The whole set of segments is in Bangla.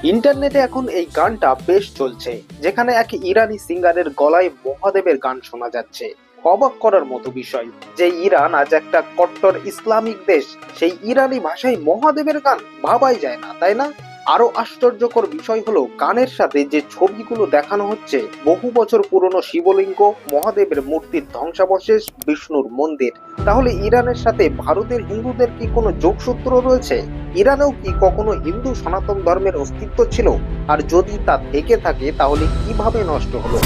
ইন্টারনেটে এখন এই গানটা বেশ চলছে, যেখানে এক ইরানি সিঙ্গারের গলায় মহাদেবের গান শোনা যাচ্ছে। অবাক করার মতো বিষয় যে ইরান আজ একটা কট্টর ইসলামিক দেশ, সেই ইরানি ভাষায় মহাদেবের গান ভাবাই যায় না, তাই না? আরো আশ্চর্যকর বিষয় হলো গানের সাথে যে ছবিগুলো দেখানো হচ্ছে, বহু বছর পুরনো শিবলিঙ্গ, মহাদেবের মূর্তির ধ্বংসাবশেষ, বিষ্ণুর মন্দির। তাহলে ইরানের সাথে ভারতের হিন্দুদের কি কোনো যোগসূত্র রয়েছে? ইরানেও কি কখনো হিন্দু সনাতন ধর্মের অস্তিত্ব ছিল? আর যদি তা থেকে থাকে তাহলে কিভাবে নষ্ট হলো?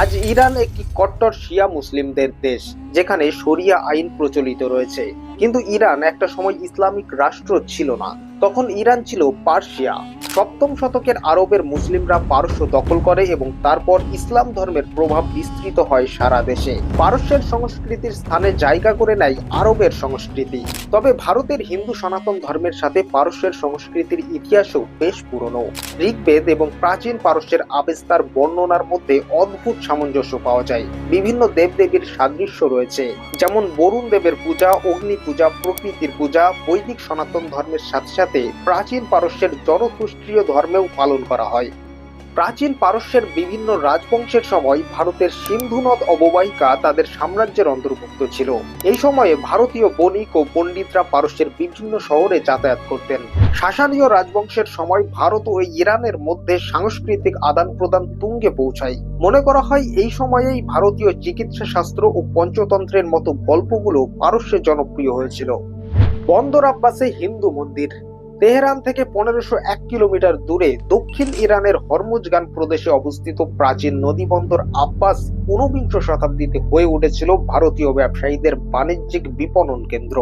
আজ ইরান একটি কট্টর শিয়া মুসলিমদের দেশ, যেখানে শরিয়া আইন প্রচলিত রয়েছে। কিন্তু ইরান একটা সময় ইসলামিক রাষ্ট্র ছিল না, তখন ইরান ছিল পার্সিয়া। সপ্তম শতকের আরবের মুসলিমরা পারস্য দখল করে এবং তারপর ইসলাম ধর্মের প্রভাব বিস্তৃত হয় সারা দেশে। পারস্যের সংস্কৃতির স্থানে জায়গা করে নেয় আরবের সংস্কৃতি। তবে ভারতের হিন্দু সনাতন ধর্মের সাথে পারস্যের সংস্কৃতির ইতিহাসও বেশ পুরনো। ঋগ্বেদ এবং প্রাচীন পারস্যের আবেস্তার বর্ণনার মধ্যে অদ্ভুত সামঞ্জস্য পাওয়া যায়। বিভিন্ন দেবদেবীর সাদৃশ্য রয়েছে, যেমন বরুণ দেবের পূজা, অগ্নি পূজা, প্রকৃতির পূজা বৈদিক সনাতন ধর্মের সাথে সাথে প্রাচীন পারস্যের জরথুস্ট্রীয় ধর্মেও পালন করা হয়। প্রাচীন পারস্যের বিভিন্ন রাজবংশের সময় ভারতের সিন্ধু নদ অববাহিকা তাদের সাম্রাজ্যের অন্তর্ভুক্ত ছিল। এই সময়ে ভারতীয় বণিক ও পণ্ডিতরা পারস্যের বিভিন্ন শহরে যাতায়াত করতেন। সাসানীয় রাজবংশের সময় ভারত ও ইরানের মধ্যে সাংস্কৃতিক আদান প্রদান তুঙ্গে পৌঁছায়। মনে করা হয় এই সময়েই ভারতীয় চিকিৎসা শাস্ত্র ও পঞ্চতন্ত্রের মতো গল্পগুলো পারস্যে জনপ্রিয় হয়েছিল। বন্দর আব্বাসে হিন্দু মন্দির। তেহরান থেকে 1501 কিলোমিটার দূরে দক্ষিণ ইরানের হরমুজগান প্রদেশে অবস্থিত প্রাচীন নদী বন্দর আব্বাস 19 শতাব্দীতে হয়ে উঠেছিল ভারতীয় ব্যবসায়ীদের বাণিজ্যিক বিপণন কেন্দ্র।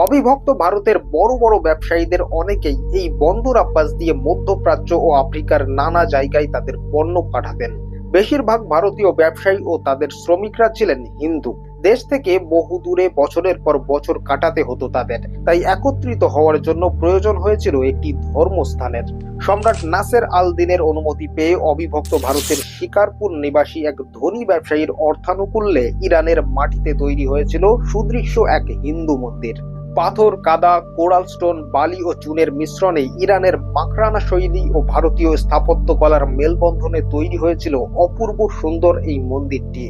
অবিভক্ত ভারতের বড় বড় ব্যবসায়ীদের অনেকেই এই বন্দর আব্বাস দিয়ে মধ্যপ্রাচ্য ও আফ্রিকার নানা জায়গায় তাদের পণ্য পাঠাতেন। বেশিরভাগ ভারতীয় ব্যবসায়ী ও তাদের শ্রমিকরা ছিলেন হিন্দু। দেশ থেকে বহু দূরে বছরের পর বছর কাটাতে হতো তাদের, তাই একত্রিত হওয়ার জন্য প্রয়োজন হয়েছিল একটি ধর্মস্থানের। সম্রাট নাসের আল দিনের অনুমতি পেয়ে অবিভক্ত ভারতের শিকারপুর নিবাসী এক ধনী ব্যবসায়ীর অর্থানুকূল্যে ইরানের মাটিতে তৈরি হয়েছিল সুদৃশ্য এক হিন্দু মন্দির। পাথর, কাদা, কোরাল স্টোন, বালি ও চুনের মিশ্রণে ইরানের মাকরানা শৈলী ও ভারতীয় স্থাপত্য কলার মেলবন্ধনে তৈরি হয়েছিল অপূর্ব সুন্দর এই মন্দিরটি।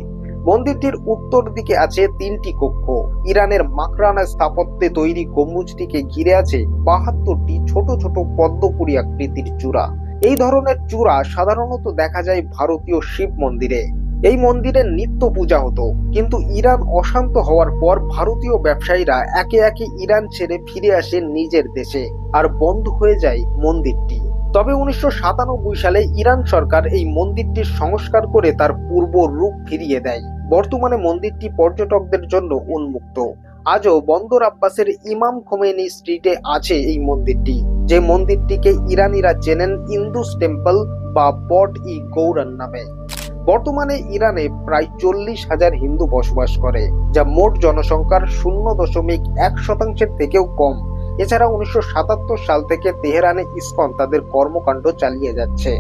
মন্দিরটির উত্তর দিকে আছে 3টি কক্ষ। ইরানের মাকরানা স্থাপত্যে তৈরি গম্বুজটিকে ঘিরে আছে 72টি ছোট ছোট পদ্মপুরী আকৃতির চূড়া। এই ধরনের চূড়া সাধারণত দেখা যায় ভারতীয় শিব মন্দিরে। এই মন্দিরে নিত্য পূজা হতো, কিন্তু ইরান অশান্ত হওয়ার পর ভারতীয় ব্যবসায়ীরা একে একে ইরান ছেড়ে ফিরে আসে নিজের দেশে, আর বন্ধ হয়ে যায় মন্দিরটি। তবে 1997 সালে ইরান সরকার এই মন্দিরটির সংস্কার করে তার পূর্ব রূপ ফিরিয়ে দেয়। বর্তমানে মন্দিরটি পর্যটকদের জন্য উন্মুক্ত। আজও বন্দর আব্বাসের ইমাম খোমেনি স্ট্রিটে আছে এই মন্দিরটি, যে মন্দিরটিকে ইরানিরা চেনেন ইন্দুস টেম্পল বা বট-ই-গৌরন নামে। বর্তমানে ইরানে প্রায় 40,000 হিন্দু বসবাস করে, যা মোট জনসংখ্যার 0.1% থেকেও কম। এছাড়া 1977 সাল থেকে তেহরানে ইসকন তাদের কর্মকাণ্ড চালিয়ে যাচ্ছে।